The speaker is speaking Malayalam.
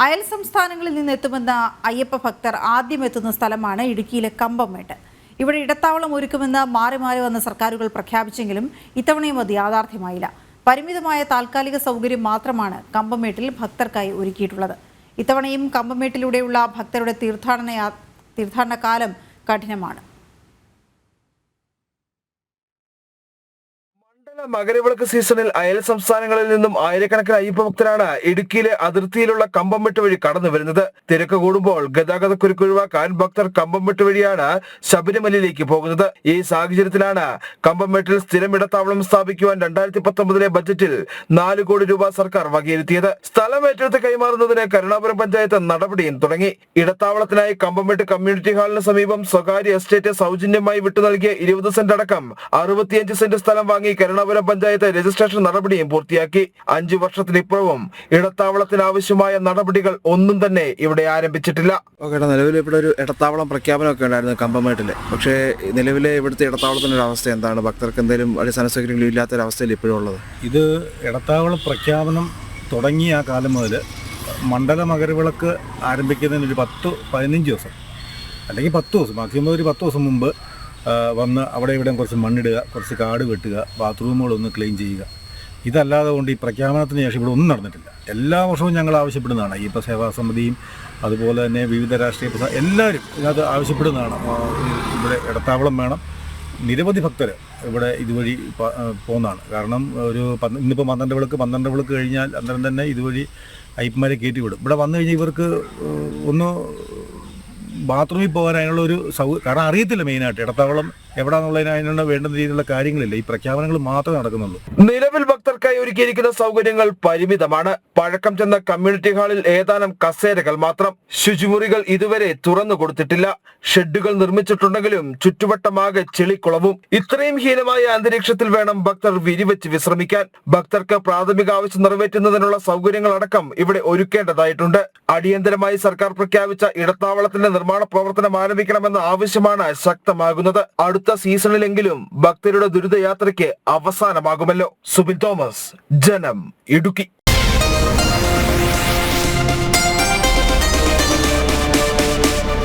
അയൽ സംസ്ഥാനങ്ങളിൽ നിന്നെത്തുമെന്ന അയ്യപ്പ ഭക്തർ ആദ്യം എത്തുന്ന സ്ഥലമാണ് ഇടുക്കിയിലെ കമ്പംമേട്ട്. ഇവിടെ ഇടത്താവളം ഒരുക്കുമെന്ന് മാറി മാറി വന്ന സർക്കാരുകൾ പ്രഖ്യാപിച്ചെങ്കിലും ഇത്തവണയും അത് യാഥാർത്ഥ്യമായില്ല. പരിമിതമായ താൽക്കാലിക സൗകര്യം മാത്രമാണ് കമ്പംമേട്ടിൽ ഭക്തർക്കായി ഒരുക്കിയിട്ടുള്ളത്. ഇത്തവണയും കമ്പംമേട്ടിലൂടെയുള്ള ഭക്തരുടെ തീർത്ഥാടന കാലം കഠിനമാണ്. മകരവിളക്ക് സീസണിൽ അയൽ സംസ്ഥാനങ്ങളിൽ നിന്നും ആയിരക്കണക്കിന് അയ്യപ്പ ഭക്തരാണ് ഇടുക്കിയിലെ അതിർത്തിയിലുള്ള കമ്പംമേട്ട് വഴി കടന്നു വരുന്നത്. തിരക്ക് കൂടുമ്പോൾ ഗതാഗതക്കുരുക്ക് ഒഴിവാക്കാൻ ഭക്തർ കമ്പംമേട്ട് വഴിയാണ് ശബരിമലയിലേക്ക് പോകുന്നത്. ഈ സാഹചര്യത്തിലാണ് കമ്പംമേട്ടിൽ സ്ഥിരം ഇടത്താവളം സ്ഥാപിക്കുവാൻ 2019 ബജറ്റിൽ 4 കോടി രൂപ സർക്കാർ വകയിരുത്തിയത്. സ്ഥലം ഏറ്റെടുത്ത് കൈമാറുന്നതിന് കരുണാപുരം പഞ്ചായത്ത് നടപടിയും തുടങ്ങി. ഇടത്താവളത്തിനായി കമ്പംമേട്ട് കമ്മ്യൂണിറ്റി ഹാളിന് സമീപം സ്വകാര്യ എസ്റ്റേറ്റ് സൗജന്യമായി വിട്ടു നൽകിയ 20 സെന്റ് അടക്കം 65 സെന്റ് സ്ഥലം വാങ്ങി കരുണാപുരം പഞ്ചായത്ത് രജിസ്ട്രേഷൻ നടപടിയും പൂർത്തിയാക്കി. 5 വർഷത്തിനിപ്പുറവും ഇടത്താവളത്തിന് ആവശ്യമായ നടപടികൾ ഒന്നും തന്നെ ഇവിടെ ആരംഭിച്ചിട്ടില്ല. നിലവിൽ ഇവിടെ ഒരു ഇടത്താവളം പ്രഖ്യാപനമൊക്കെ ഉണ്ടായിരുന്നു കമ്പംമേട്ടിൽ. പക്ഷേ നിലവിലെ ഇവിടുത്തെ ഇടത്താവളത്തിൻ്റെ ഒരു അവസ്ഥ എന്താണ്? ഭക്തർക്ക് എന്തെങ്കിലും അടിസ്ഥാന സൗകര്യങ്ങളും ഇല്ലാത്തൊരവസ്ഥയിൽ ഇപ്പോഴും ഉള്ളത്. ഇത് ഇടത്താവളം പ്രഖ്യാപനം തുടങ്ങിയ ആ കാലം മുതൽ മണ്ഡല മകരവിളക്ക് ആരംഭിക്കുന്നതിന് ഒരു 10-15 ദിവസം അല്ലെങ്കിൽ 10 ദിവസം, മാക്സിമം ഒരു 10 ദിവസം മുമ്പ് വന്ന് അവിടെ ഇവിടെ കുറച്ച് മണ്ണിടുക, കുറച്ച് കാട് വെട്ടുക, ബാത്റൂമുകളൊന്ന് ക്ലീൻ ചെയ്യുക. ഇതല്ലാതെ കൊണ്ട് ഈ പ്രഖ്യാപനത്തിന് ശേഷം ഇവിടെ ഒന്നും നടന്നിട്ടില്ല. എല്ലാ വർഷവും ഞങ്ങൾ ആവശ്യപ്പെടുന്നതാണ്. അയ്യപ്പ സേവാ സമിതിയും അതുപോലെ തന്നെ വിവിധ രാഷ്ട്രീയ എല്ലാവരും ഇതിനകത്ത് ആവശ്യപ്പെടുന്നതാണ്. ഇവിടെ ഇടത്താവളം വേണം. നിരവധി ഭക്തർ ഇവിടെ ഇതുവഴി പോകുന്നതാണ്. കാരണം ഇന്നിപ്പോൾ 12 വിളക്ക് കഴിഞ്ഞാൽ അന്നേരം തന്നെ ഇതുവഴി അയ്യപ്പന്മാരെ കയറ്റി വിടും. ഇവിടെ വന്നു കഴിഞ്ഞാൽ ഇവർക്ക് ഒന്ന് ബാത്റൂമിൽ പോകാൻ അതിനുള്ള ഒരു കാരണം അറിയത്തില്ല. മെയിനായിട്ട് ഇടത്താവളം എവിടാന്നുള്ളതിന് അതിനുള്ള വേണ്ടുന്ന രീതിയിലുള്ള കാര്യങ്ങളില്ല. ഈ പ്രഖ്യാപനങ്ങൾ മാത്രമേ നടക്കുന്നുള്ളൂ. നിലവിൽ ഭക്തർക്കായി ഒരുക്കിയിരിക്കുന്ന സൗകര്യങ്ങൾ പരിമിതമാണ്. പഴക്കം ചെന്ന കമ്മ്യൂണിറ്റി ഹാളിൽ ഏതാനും കസേരകൾ മാത്രം. ശുചിമുറികൾ ഇതുവരെ തുറന്നു കൊടുത്തിട്ടില്ല. ഷെഡുകൾ നിർമ്മിച്ചിട്ടുണ്ടെങ്കിലും ചുറ്റുവട്ടമാകെ ചെളിക്കുളവും. ഇത്രയും ഹീനമായ അന്തരീക്ഷത്തിൽ വേണം ഭക്തർ വിരിവെച്ച് വിശ്രമിക്കാൻ. ഭക്തർക്ക് പ്രാഥമിക ആവശ്യം നിറവേറ്റുന്നതിനുള്ള സൗകര്യങ്ങൾ അടക്കം ഇവിടെ ഒരുക്കേണ്ടതായിട്ടുണ്ട്. അടിയന്തരമായി സർക്കാർ പ്രഖ്യാപിച്ച ഇടത്താവളത്തിന്റെ നിർമ്മാണ പ്രവർത്തനം ആരംഭിക്കണമെന്ന ആവശ്യമാണ് ശക്തമാകുന്നത്. അടുത്ത സീസണിലെങ്കിലും ഭക്തരുടെ ദുരിതയാത്രയ്ക്ക് അവസാനമാകുമല്ലോ. സുബിൻ തോമസ്, ജനം, ഇടുക്കി.